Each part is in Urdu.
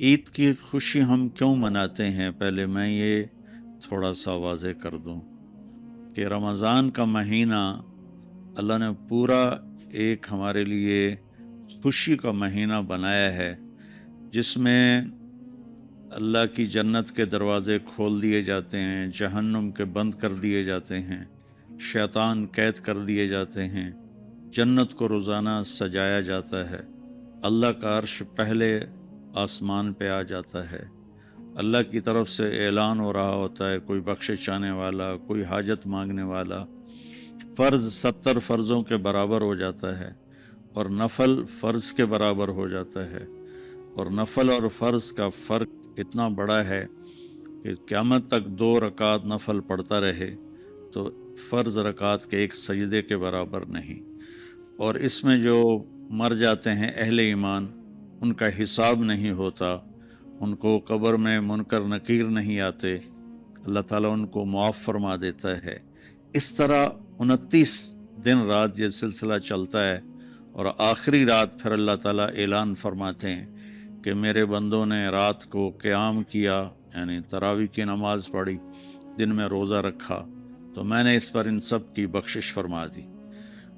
عید کی خوشی ہم کیوں مناتے ہیں؟ پہلے میں یہ تھوڑا سا واضح کر دوں کہ رمضان کا مہینہ اللہ نے پورا ایک ہمارے لیے خوشی کا مہینہ بنایا ہے، جس میں اللہ کی جنت کے دروازے کھول دیے جاتے ہیں، جہنم کے بند کر دیے جاتے ہیں، شیطان قید کر دیے جاتے ہیں، جنت کو روزانہ سجایا جاتا ہے، اللہ کا عرش پہلے آسمان پہ آ جاتا ہے، اللہ کی طرف سے اعلان ہو رہا ہوتا ہے، کوئی بخشش چاہنے والا، کوئی حاجت مانگنے والا، فرض 70 فرضوں کے برابر ہو جاتا ہے اور نفل فرض کے برابر ہو جاتا ہے، اور نفل اور فرض کا فرق اتنا بڑا ہے کہ قیامت تک 2 رکعت نفل پڑھتا رہے تو فرض رکعت کے ایک سجدے کے برابر نہیں، اور اس میں جو مر جاتے ہیں اہل ایمان، ان کا حساب نہیں ہوتا، ان کو قبر میں منکر نکیر نہیں آتے، اللہ تعالیٰ ان کو معاف فرما دیتا ہے۔ اس طرح 29 دن رات یہ سلسلہ چلتا ہے، اور آخری رات پھر اللہ تعالیٰ اعلان فرماتے ہیں کہ میرے بندوں نے رات کو قیام کیا، یعنی تراویح کی نماز پڑھی، دن میں روزہ رکھا، تو میں نے اس پر ان سب کی بخشش فرما دی۔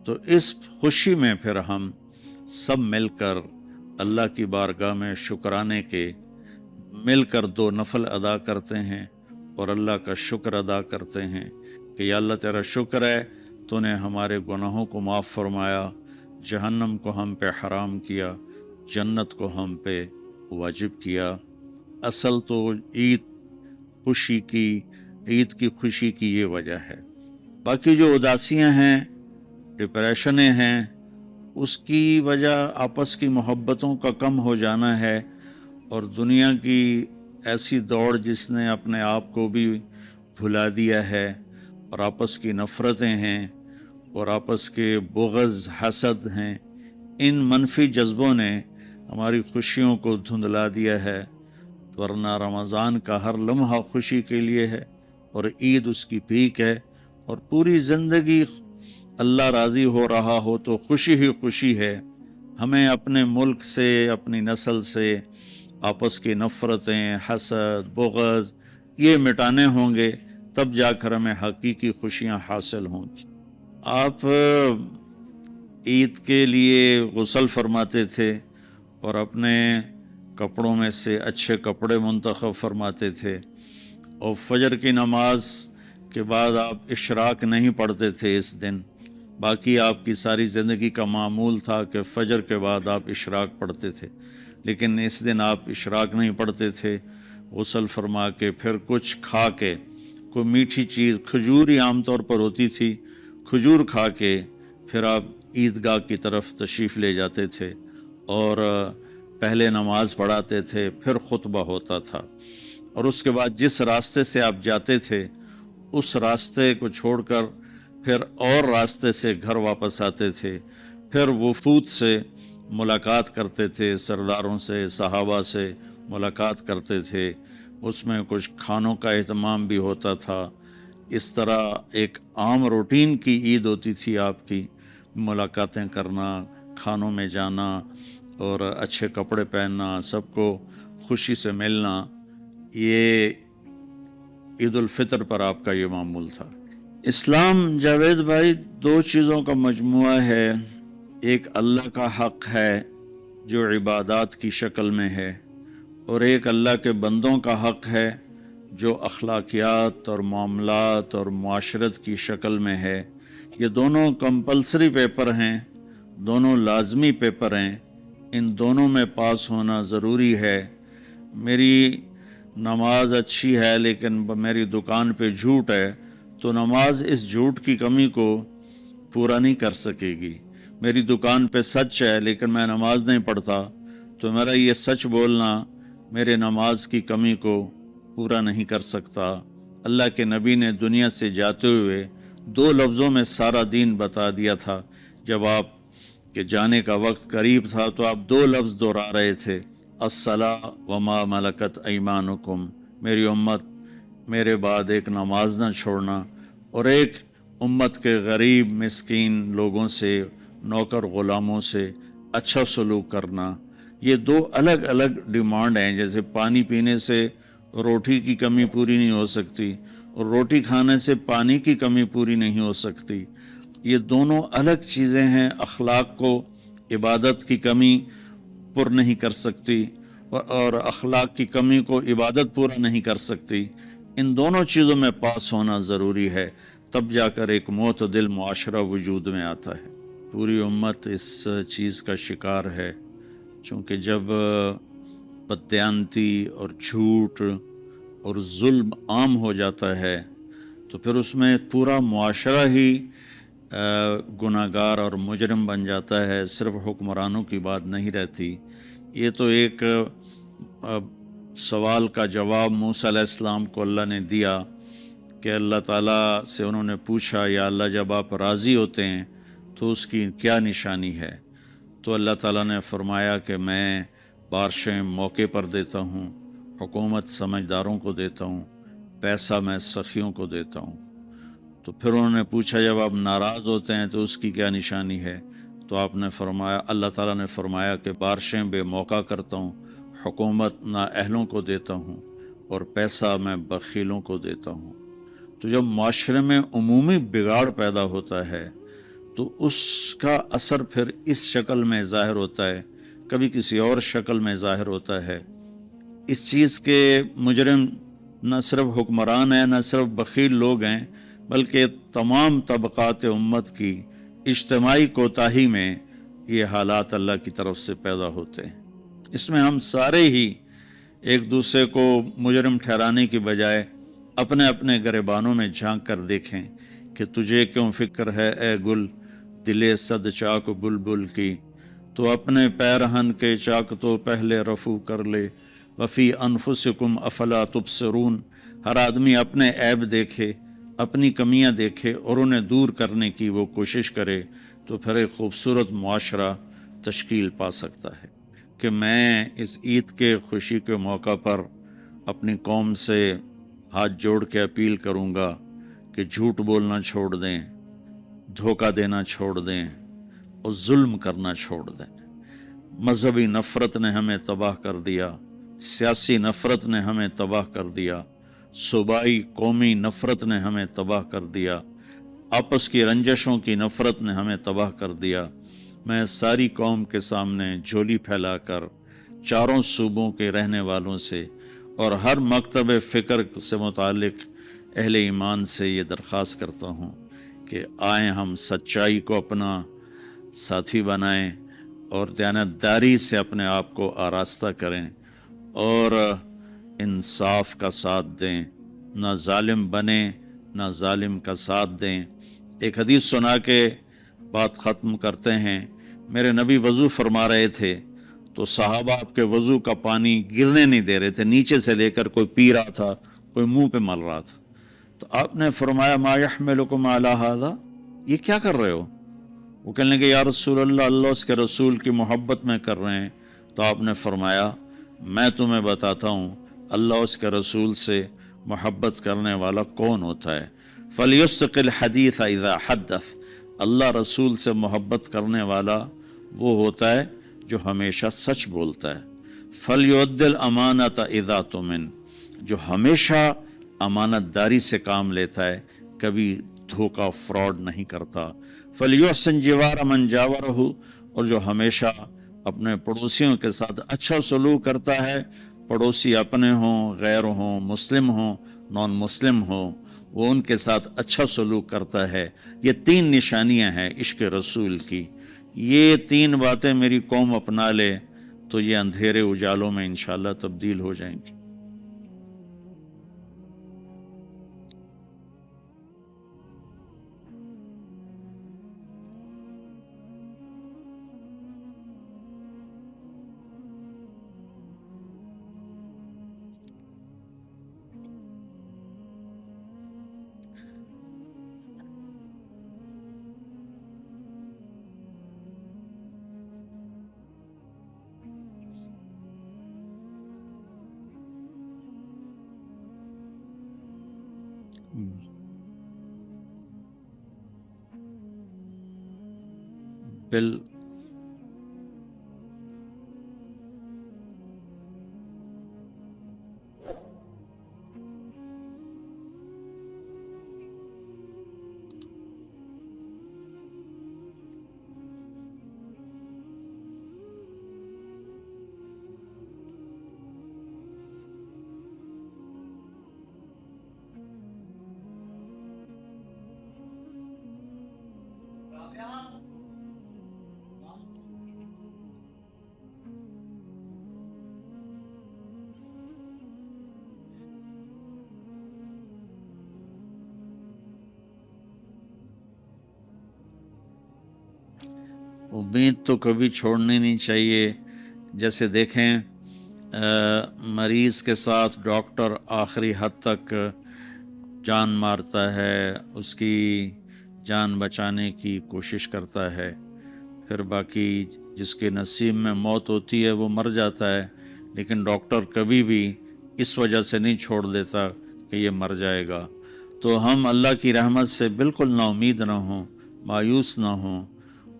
تو اس خوشی میں پھر ہم سب مل کر اللہ کی بارگاہ میں شکرانے کے مل کر 2 نفل ادا کرتے ہیں اور اللہ کا شکر ادا کرتے ہیں کہ یا اللہ تیرا شکر ہے، تو نے ہمارے گناہوں کو معاف فرمایا، جہنم کو ہم پہ حرام کیا، جنت کو ہم پہ واجب کیا۔ اصل تو عید کی خوشی کی یہ وجہ ہے۔ باقی جو اداسیاں ہیں، ڈپریشنیں ہیں، اس کی وجہ آپس کی محبتوں کا کم ہو جانا ہے، اور دنیا کی ایسی دوڑ جس نے اپنے آپ کو بھی بھلا دیا ہے، اور آپس کی نفرتیں ہیں، اور آپس کے بغض حسد ہیں، ان منفی جذبوں نے ہماری خوشیوں کو دھندلا دیا ہے، ورنہ رمضان کا ہر لمحہ خوشی کے لیے ہے، اور عید اس کی پیک ہے، اور پوری زندگی اللہ راضی ہو رہا ہو تو خوشی ہی خوشی ہے۔ ہمیں اپنے ملک سے، اپنی نسل سے آپس کی نفرتیں، حسد، بغض یہ مٹانے ہوں گے، تب جا کر ہمیں حقیقی خوشیاں حاصل ہوں گی۔ آپ عید کے لیے غسل فرماتے تھے اور اپنے کپڑوں میں سے اچھے کپڑے منتخب فرماتے تھے، اور فجر کی نماز کے بعد آپ اشراق نہیں پڑھتے تھے اس دن، باقی آپ کی ساری زندگی کا معمول تھا کہ فجر کے بعد آپ اشراق پڑھتے تھے، لیکن اس دن آپ اشراق نہیں پڑھتے تھے، غسل فرما کے پھر کچھ کھا کے، کوئی میٹھی چیز، کھجور ہی عام طور پر ہوتی تھی، کھجور کھا کے پھر آپ عیدگاہ کی طرف تشریف لے جاتے تھے، اور پہلے نماز پڑھاتے تھے، پھر خطبہ ہوتا تھا، اور اس کے بعد جس راستے سے آپ جاتے تھے اس راستے کو چھوڑ کر پھر اور راستے سے گھر واپس آتے تھے، پھر وفود سے ملاقات کرتے تھے، سرداروں سے، صحابہ سے ملاقات کرتے تھے، اس میں کچھ کھانوں کا اہتمام بھی ہوتا تھا۔ اس طرح ایک عام روٹین کی عید ہوتی تھی آپ کی، ملاقاتیں کرنا، کھانوں میں جانا، اور اچھے کپڑے پہننا، سب کو خوشی سے ملنا، یہ عید الفطر پر آپ کا یہ معمول تھا۔ اسلام جاوید بھائی 2 چیزوں کا مجموعہ ہے، ایک اللہ کا حق ہے جو عبادات کی شکل میں ہے، اور ایک اللہ کے بندوں کا حق ہے جو اخلاقیات اور معاملات اور معاشرت کی شکل میں ہے۔ یہ دونوں کمپلسری پیپر ہیں، دونوں لازمی پیپر ہیں، ان دونوں میں پاس ہونا ضروری ہے۔ میری نماز اچھی ہے لیکن میری دکان پہ جھوٹ ہے، تو نماز اس جھوٹ کی کمی کو پورا نہیں کر سکے گی۔ میری دکان پہ سچ ہے لیکن میں نماز نہیں پڑھتا، تو میرا یہ سچ بولنا میرے نماز کی کمی کو پورا نہیں کر سکتا۔ اللہ کے نبی نے دنیا سے جاتے ہوئے 2 لفظوں میں سارا دین بتا دیا تھا۔ جب آپ کے جانے کا وقت قریب تھا تو آپ 2 لفظ دہرا رہے تھے، الصلاۃ وما ملکت ایمانکم، میری امت میرے بعد ایک نماز نہ چھوڑنا، اور ایک امت کے غریب مسکین لوگوں سے، نوکر غلاموں سے اچھا سلوک کرنا۔ یہ دو الگ الگ ڈیمانڈ ہیں. جیسے پانی پینے سے روٹی کی کمی پوری نہیں ہو سکتی اور روٹی کھانے سے پانی کی کمی پوری نہیں ہو سکتی. یہ دونوں الگ چیزیں ہیں. اخلاق کو عبادت کی کمی پر نہیں کر سکتی اور اخلاق کی کمی کو عبادت پورا نہیں کر سکتی. ان دونوں چیزوں میں پاس ہونا ضروری ہے، تب جا کر ایک معتدل معاشرہ وجود میں آتا ہے. پوری امت اس چیز کا شکار ہے، چونکہ جب بددیانتی اور جھوٹ اور ظلم عام ہو جاتا ہے تو پھر اس میں پورا معاشرہ ہی گناہگار اور مجرم بن جاتا ہے. صرف حکمرانوں کی بات نہیں رہتی. یہ تو ایک سوال کا جواب موسیٰ علیہ السلام کو اللہ نے دیا کہ اللہ تعالیٰ سے انہوں نے پوچھا، یا اللہ جب آپ راضی ہوتے ہیں تو اس کی کیا نشانی ہے؟ تو اللہ تعالیٰ نے فرمایا کہ میں بارشیں موقع پر دیتا ہوں، حکومت سمجھداروں کو دیتا ہوں، پیسہ میں سخیوں کو دیتا ہوں. تو پھر انہوں نے پوچھا جب آپ ناراض ہوتے ہیں تو اس کی کیا نشانی ہے؟ تو آپ نے فرمایا، اللہ تعالیٰ نے فرمایا کہ بارشیں بے موقع کرتا ہوں، حکومت نااہلوں کو دیتا ہوں اور پیسہ میں بخیلوں کو دیتا ہوں. تو جب معاشرے میں عمومی بگاڑ پیدا ہوتا ہے تو اس کا اثر پھر اس شکل میں ظاہر ہوتا ہے، کبھی کسی اور شکل میں ظاہر ہوتا ہے. اس چیز کے مجرم نہ صرف حکمران ہیں، نہ صرف بخیل لوگ ہیں، بلکہ تمام طبقات امت کی اجتماعی کوتاہی میں یہ حالات اللہ کی طرف سے پیدا ہوتے ہیں. اس میں ہم سارے ہی ایک دوسرے کو مجرم ٹھہرانے کی بجائے اپنے اپنے گریبانوں میں جھانک کر دیکھیں کہ تجھے کیوں فکر ہے اے گل دلے صد چاک بلبل کی، تو اپنے پیرہن کے چاک تو پہلے رفو کر لے، وفی انفسکم افلا تبصرون. ہر آدمی اپنے عیب دیکھے، اپنی کمیاں دیکھے اور انہیں دور کرنے کی وہ کوشش کرے، تو پھر ایک خوبصورت معاشرہ تشکیل پا سکتا ہے. کہ میں اس عید کے خوشی کے موقع پر اپنی قوم سے ہاتھ جوڑ کے اپیل کروں گا کہ جھوٹ بولنا چھوڑ دیں، دھوکہ دینا چھوڑ دیں اور ظلم کرنا چھوڑ دیں. مذہبی نفرت نے ہمیں تباہ کر دیا، سیاسی نفرت نے ہمیں تباہ کر دیا، صوبائی قومی نفرت نے ہمیں تباہ کر دیا، آپس کی رنجشوں کی نفرت نے ہمیں تباہ کر دیا. میں ساری قوم کے سامنے جھولی پھیلا کر چاروں صوبوں کے رہنے والوں سے اور ہر مکتب فکر سے متعلق اہل ایمان سے یہ درخواست کرتا ہوں کہ آئیں ہم سچائی کو اپنا ساتھی بنائیں اور دیانتداری سے اپنے آپ کو آراستہ کریں اور انصاف کا ساتھ دیں، نہ ظالم بنیں نہ ظالم کا ساتھ دیں. ایک حدیث سنا کے بات ختم کرتے ہیں. میرے نبی وضو فرما رہے تھے تو صحابہ آپ کے وضو کا پانی گرنے نہیں دے رہے تھے، نیچے سے لے کر کوئی پی رہا تھا، کوئی منہ پہ مل رہا تھا. تو آپ نے فرمایا ما یحملکم علی ھذا، یہ کیا کر رہے ہو؟ وہ کہنے لگے یا رسول اللہ، اللہ اس کے رسول کی محبت میں کر رہے ہیں. تو آپ نے فرمایا میں تمہیں بتاتا ہوں اللہ اس کے رسول سے محبت کرنے والا کون ہوتا ہے. فَلْيُسْتِقِ الْحَدِيثَ اِذَا حَدَّثَ، اللہ رسول سے محبت کرنے والا وہ ہوتا ہے جو ہمیشہ سچ بولتا ہے. فَلْيُؤَدِّ الْأَمَانَةَ اِذَا تُمِنَ، جو ہمیشہ امانت داری سے کام لیتا ہے، کبھی دھوکہ فراڈ نہیں کرتا. فَلْيُحْسِنْ جِوَارَ مَنْ جَاوَرَهُ، اور جو ہمیشہ اپنے پڑوسیوں کے ساتھ اچھا سلوک کرتا ہے، پڑوسی اپنے ہوں، غیر ہوں، مسلم ہوں، نان مسلم ہوں، وہ ان کے ساتھ اچھا سلوک کرتا ہے. یہ تین نشانیاں ہیں عشق رسول کی. یہ تین باتیں میری قوم اپنا لے تو یہ اندھیرے اجالوں میں انشاءاللہ تبدیل ہو جائیں گی. امید تو کبھی چھوڑنی نہیں چاہیے. جیسے دیکھیں مریض کے ساتھ ڈاکٹر آخری حد تک جان مارتا ہے، اس کی جان بچانے کی کوشش کرتا ہے، پھر باقی جس کے نصیب میں موت ہوتی ہے وہ مر جاتا ہے، لیکن ڈاکٹر کبھی بھی اس وجہ سے نہیں چھوڑ دیتا کہ یہ مر جائے گا. تو ہم اللہ کی رحمت سے بالکل نا امید نہ ہوں، مایوس نہ ہوں.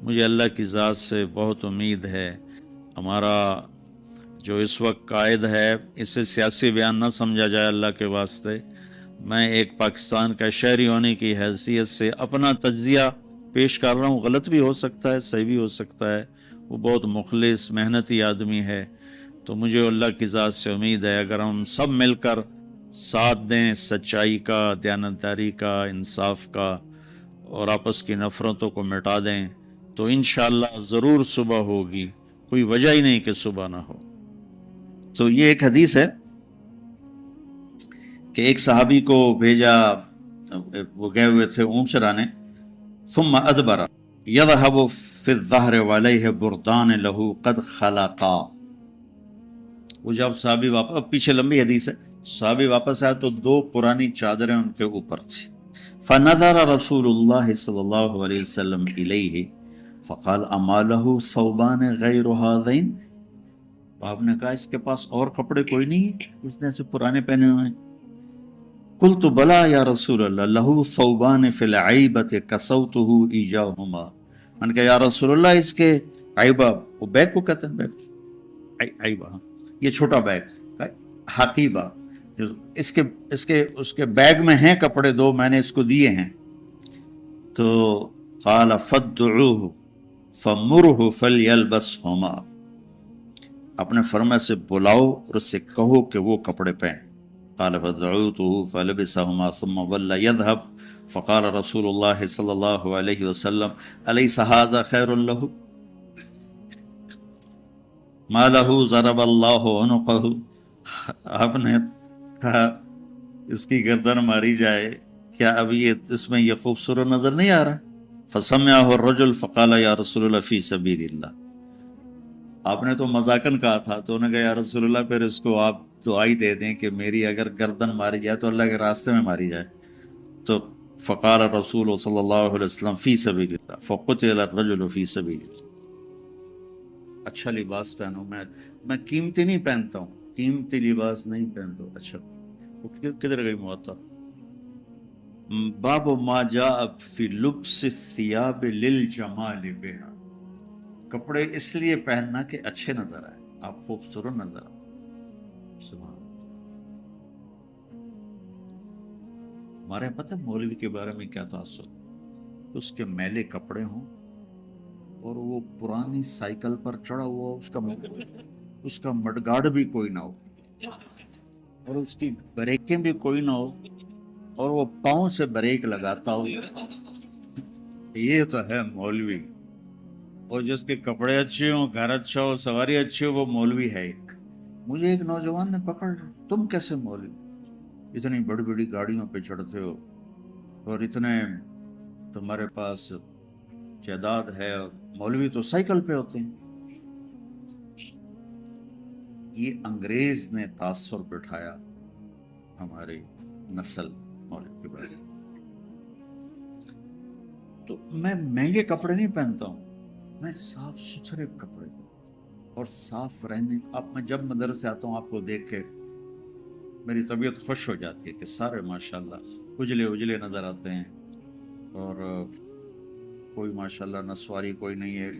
مجھے اللہ کی ذات سے بہت امید ہے. ہمارا جو اس وقت قائد ہے، اسے سیاسی بیان نہ سمجھا جائے اللہ کے واسطے. میں ایک پاکستان کا شہری ہونے کی حیثیت سے اپنا تجزیہ پیش کر رہا ہوں. غلط بھی ہو سکتا ہے، صحیح بھی ہو سکتا ہے. وہ بہت مخلص محنتی آدمی ہے. تو مجھے اللہ کی ذات سے امید ہے اگر ہم سب مل کر ساتھ دیں سچائی کا، دیانتداری کا، انصاف کا، اور آپس کی نفرتوں کو مٹا دیں تو انشاءاللہ ضرور صبح ہوگی. کوئی وجہ ہی نہیں کہ صبح نہ ہو. تو یہ ایک حدیث ہے کہ ایک صحابی کو بھیجا، وہ گئے ہوئے تھے اونٹ چرانے. ثم ادبر یذهب فی الظہر وعلیہ بردان لہو قد خلقا. وہ جب صحابی واپس، پیچھے لمبی حدیث ہے، صحابی واپس آیا تو 2 پرانی چادریں ان کے اوپر تھی. فنظر رسول اللہ صلی اللہ علیہ وسلم الیہ فقال اما له ثوبان غیر هذین. آپ نے کہا اس کے پاس اور کپڑے کوئی نہیں ہے، اس نے سے پرانے پہنے ہوئے ہیں. قلت بلا یا رسول اللہ له ثوبان فی العیبۃ کسوته ایجاهما. میں نے کہا یا رسول اللہ اس کے عیبہ، وہ بیگ کو کہتے ہیں، بیگ عیبہ، یہ چھوٹا بیگ حقیبہ، جو اس کے بیگ میں ہیں کپڑے 2، میں نے اس کو دیے ہیں. تو قال فادعوه فمره فلیلبسهما. اپنے فرما سے بلاؤ اور اس سے کہو کہ وہ کپڑے پہن. قال فدعوته فلبسهما ثم ولى يذهب فقال رسول الله صلی اللہ علیہ وسلم أليس هذا خير له ما له ضرب الله عنقه. آپ نے کہا اس کی گردن ماری جائے، کیا اب یہ اس میں یہ خوبصورت نظر نہیں آ رہا؟ فسمعه الرجل فقال یا رسول اللہ فی سبیل اللہ. آپ نے تو مذاقن کہا تھا، تو انہوں نے کہا یا رسول اللہ پھر اس کو آپ دعائی دے دیں کہ میری اگر گردن ماری جائے تو اللہ کے راستے میں ماری جائے. تو فقال رسول صلی اللہ علیہ وسلم فی سبیل اللہ فقتل الرجل فی سبیل اللہ. اچھا لباس پہنو. میں قیمتی نہیں پہنتا ہوں، قیمتی لباس نہیں پہنتا ہوں. اچھا وہ کدھر گئی موتا؟ باب ما جاء فی لبس الثیاب للجمال بها. کپڑے اس لیے پہننا کہ اچھے نظر آئے، آپ خوبصورت نظر آئے. سبحان. ہمارے پتہ مولوی کے بارے میں کیا تاثر، اس کے میلے کپڑے ہوں اور وہ پرانی سائیکل پر چڑھا ہوا، اس کا مڈگارڈ بھی کوئی نہ ہو اور اس کی بریکیں بھی کوئی نہ ہو اور وہ پاؤں سے بریک لگاتا ہو. یہ تو ہے مولوی. اور جس کے کپڑے اچھے ہوں، گھر اچھا ہو، سواری اچھی ہو، وہ مولوی ہے. مجھے ایک نوجوان نے پکڑ لیا، تم کیسے مولوی، اتنی بڑی بڑی گاڑیوں پہ چڑھتے ہو اور اتنے تمہارے پاس جائیداد ہے، اور مولوی تو سائیکل پہ ہوتے ہیں. یہ انگریز نے تاثر بٹھایا ہماری نسل مولوی کے بارے میں. تو میں مہنگے کپڑے نہیں پہنتا ہوں، میں صاف ستھرے کپڑے اور صاف رہنے. اب میں جب مدرسے آتا ہوں آپ کو دیکھ کے میری طبیعت خوش ہو جاتی ہے کہ سارے ماشاءاللہ اجلے اجلے نظر آتے ہیں، اور کوئی ماشاءاللہ نسواری کوئی نہیں ہے.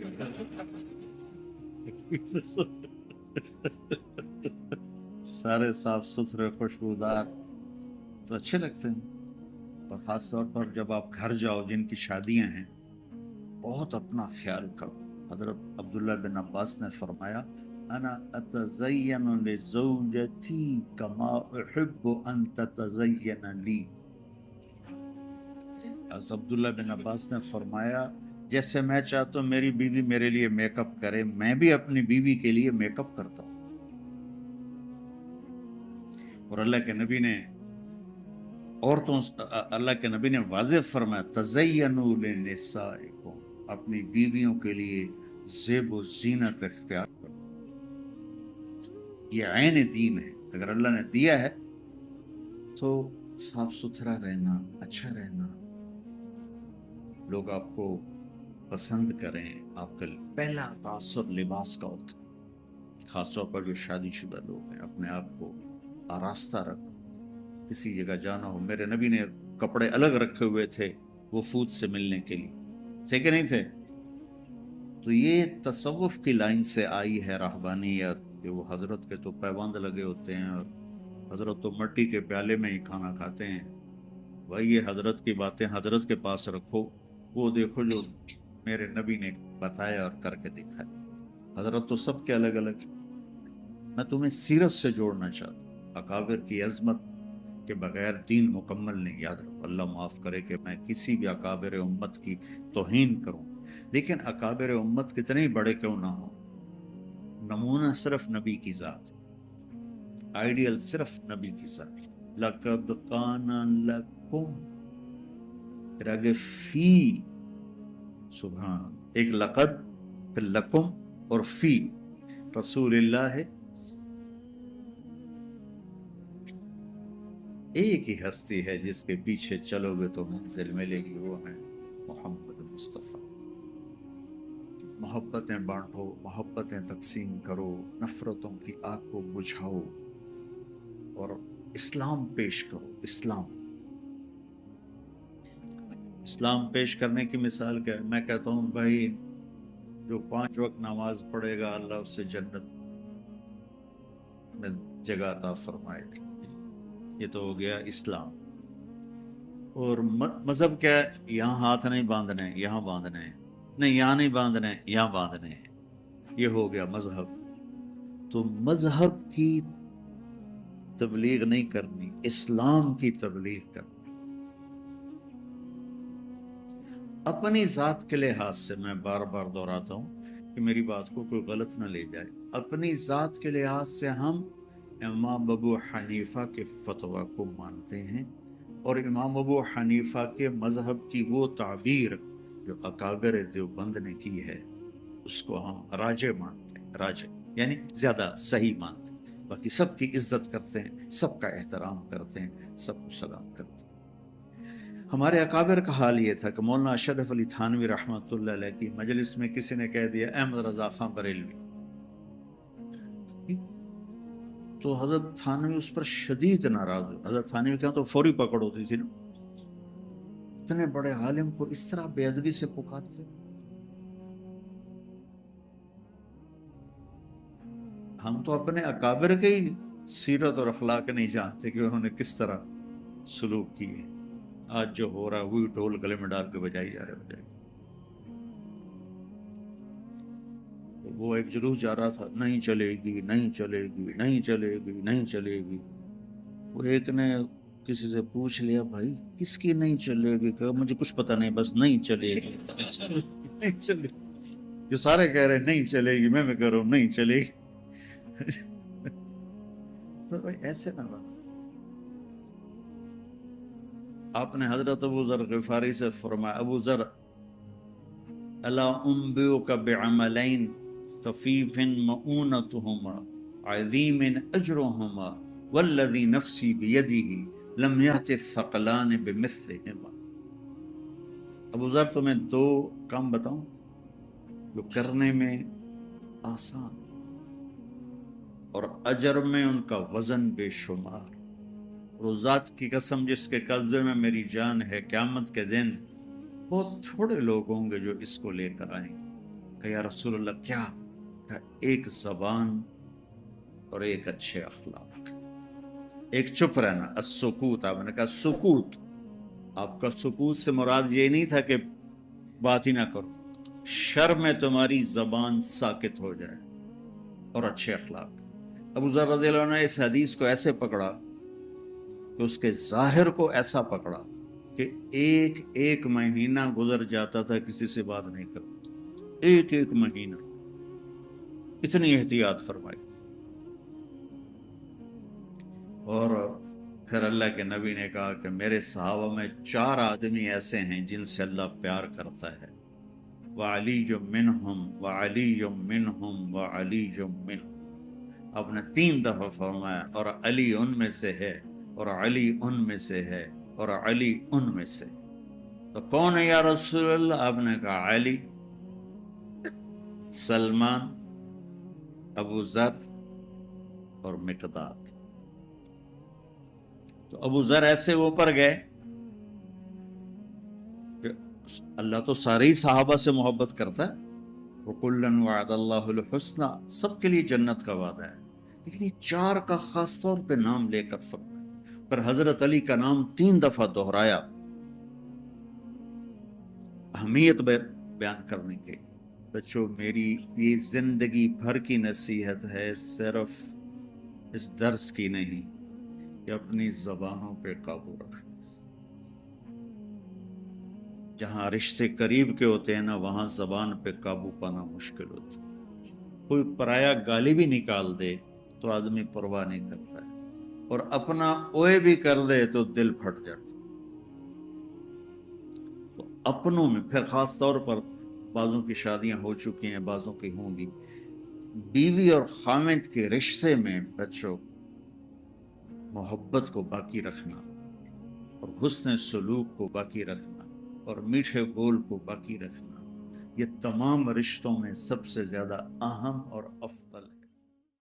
سارے صاف ستھرے خوشبودار تو اچھے لگتے ہیں. اور خاص طور پر جب آپ گھر جاؤ جن کی شادیاں ہیں، بہت اپنا خیال کرو. حضرت عبداللہ بن عباس نے فرمایا انا اتزین لزوجتی کما احب ان تتزین لی. حضرت عبداللہ بن عباس نے فرمایا جیسے میں چاہتا ہوں میری بیوی میرے لیے میک اپ کرے، میں بھی اپنی بیوی کے لیے میک اپ کرتا ہوں. اور اللہ کے نبی نے اللہ کے نبی نے واضح فرمایا تزینوا لنسائکم، اپنی بیویوں کے لیے زیب و زینت اختیار کرو. یہ عین دین ہے. اگر اللہ نے دیا ہے تو صاف ستھرا رہنا، اچھا رہنا، لوگ آپ کو پسند کریں. آپ کا پہلا تاثر لباس کا ہوتا ہے. خاص طور پر جو شادی شدہ لوگ ہیں، اپنے آپ کو آراستہ رکھو. کسی جگہ جانا ہو، میرے نبی نے کپڑے الگ رکھے ہوئے تھے وفود سے ملنے کے لیے، تھے کہ نہیں تھے؟ تو یہ تصوف کی لائن سے آئی ہے راہبانیت، کہ وہ حضرت کے تو پیوند لگے ہوتے ہیں اور حضرت تو مٹی کے پیالے میں ہی کھانا کھاتے ہیں. بھائی یہ حضرت کی باتیں حضرت کے پاس رکھو، وہ دیکھو جو میرے نبی نے بتایا اور کر کے دکھایا. حضرت تو سب کے الگ الگ ہیں. میں تمہیں سیرت سے جوڑنا چاہتا ہوں. اکابر کی عظمت کے بغیر دین مکمل نہیں. یاد رکھو، اللہ معاف کرے کہ میں کسی بھی اکابر امت کی توہین کروں، لیکن اکابر امت کتنے بڑے کیوں نہ ہوں، نمونہ صرف نبی کی ذات، آئیڈیل صرف نبی کی ذات. لَقَدْ كَانَ لَكُمْ، پھر آگے فی، سبحان، ایک لقد، پھر لکم اور فی رسول اللہ ہے. ایک ہی ہستی ہے جس کے پیچھے چلو گے تو منزل ملے گی، وہ ہے محمد مصطفیٰ. محبتیں بانٹو، محبتیں تقسیم کرو، نفرتوں کی آگ کو بجھاؤ اور اسلام پیش کرو. اسلام پیش کرنے کی مثال کیا ہے؟ میں کہتا ہوں بھائی جو 5 وقت نماز پڑھے گا اللہ اس سے جنت میں جگہ عطا فرمائے گا. یہ تو ہو گیا اسلام. اور مذہب کیا ہے؟ یہاں ہاتھ نہیں باندھنے، یہاں باندھنے ہیں، نہیں یہاں نہیں باندھنے، یہاں باندھنے ہیں. یہ ہو گیا مذہب. تو مذہب کی تبلیغ نہیں کرنی، اسلام کی تبلیغ کرنی. اپنی ذات کے لحاظ سے میں بار بار دہراتا ہوں کہ میری بات کو کوئی غلط نہ لے جائے. اپنی ذات کے لحاظ سے ہم امام ابو حنیفہ کے فتویٰ کو مانتے ہیں، اور امام ابو حنیفہ کے مذہب کی وہ تعبیر جو اکابر دیوبند نے کی ہے اس کو ہم راجع مانتے ہیں. راجع یعنی زیادہ صحیح مانتے ہیں. باقی سب کی عزت کرتے ہیں، سب کا احترام کرتے ہیں، سب کو سلام کرتے ہیں. ہمارے اکابر کا حال یہ تھا کہ مولانا اشرف علی تھانوی رحمۃ اللہ علیہ کی مجلس میں کسی نے کہہ دیا احمد رضا خان بریلوی، تو حضرت تھانوی اس پر شدید ناراض ہوئے. حضرت تھانوی کا تو فوری پکڑ ہوتی تھی نا، اتنے بڑے عالم کو اس طرح بے ادبی سے پکارتے. ہم تو اپنے اکابر کے ہی سیرت اور اخلاق نہیں جانتے کہ انہوں نے کس طرح سلوک کیے. آج جو ہو رہا ہے وہی ڈھول گلے میں ڈال کے بجائی جا رہے. وہ ایک جلوس جا رہا تھا، نہیں چلے گی، نہیں چلے گی، نہیں چلے گی، نہیں چلے گی. وہ ایک نے کسی سے پوچھ لیا بھائی کس کی نہیں چلے گی؟ کہ مجھے کچھ پتہ نہیں، بس نہیں چلے گی. نہیں چلے گی. جو سارے کہہ رہے نہیں چلے گی، میں کہہ رہا ہوں نہیں چلے گی. بھائی ایسے نہ بات. آپ نے حضرت ابو ذر غفاری سے فرمایا، ابو ذر الا انبئک بعملین خفیف مؤونتہما عظیم اجرہما والذی نفسی بیدہ لم یأت الثقلان بمثلہما. ابو ذر تمہیں 2 کام بتاؤں جو کرنے میں آسان اور اجر میں ان کا وزن بے شمار. اور ذات کی قسم جس کے قبضے میں میری جان ہے، قیامت کے دن بہت تھوڑے لوگ ہوں گے جو اس کو لے کر آئیں گے. کہ یا رسول اللہ کیا؟ کہ ایک زبان اور ایک اچھے اخلاق، ایک چپ رہنا. السکوت، آپ نے کہا سکوت. آپ کا سکوت سے مراد یہ نہیں تھا کہ بات ہی نہ کرو، شر میں تمہاری زبان ساکت ہو جائے، اور اچھے اخلاق. ابو ذر رضی اللہ عنہ نے اس حدیث کو ایسے پکڑا کہ اس کے ظاہر کو ایسا پکڑا کہ ایک مہینہ گزر جاتا تھا کسی سے بات نہیں کرتا. ایک مہینہ، اتنی احتیاط فرمائی. اور پھر اللہ کے نبی نے کہا کہ میرے صحابہ میں 4 آدمی ایسے ہیں جن سے اللہ پیار کرتا ہے. وعلی منہم وعلی منہم وعلی منہم، آپ نے 3 دفعہ فرمایا، اور علی ان میں سے ہے، اور علی ان میں سے ہے، اور علی ان میں سے۔ تو کون ہے یا رسول اللہ؟ آپ نے کہا علی، سلمان، ابو ذر اور مقداد۔ تو ابو ذر ایسے اوپر گئے کہ اللہ تو سارے ہی صحابہ سے محبت کرتا ہے، وَكُلًّا وَعَدَ اللَّهُ الْحُسْنَى، سب کے لیے جنت کا وعدہ ہے، لیکن یہ 4 کا خاص طور پہ نام لے کر فرمایا، پر حضرت علی کا نام 3 دفعہ دہرایا اہمیت بیان کرنے کے لیے۔ بچوں، میری یہ زندگی بھر کی نصیحت ہے، صرف اس درس کی نہیں، کہ اپنی زبانوں پہ قابو رکھیں۔ جہاں رشتے قریب کے ہوتے ہیں نا، وہاں زبان پہ قابو پانا مشکل ہوتا ہے۔ کوئی پرایا گالی بھی نکال دے تو آدمی پرواہ نہیں کرتا ہے، اور اپنا اوئے بھی کر دے تو دل پھٹ جاتا ہے۔ تو اپنوں میں پھر خاص طور پر بعضوں کی شادیاں ہو چکی ہیں، بعضوں کی ہوں گی، بیوی اور خامند کے رشتے میں بچوں محبت کو باقی رکھنا، اور حسن سلوک کو باقی رکھنا، اور میٹھے بول کو باقی رکھنا، یہ تمام رشتوں میں سب سے زیادہ اہم اور افضل ہے۔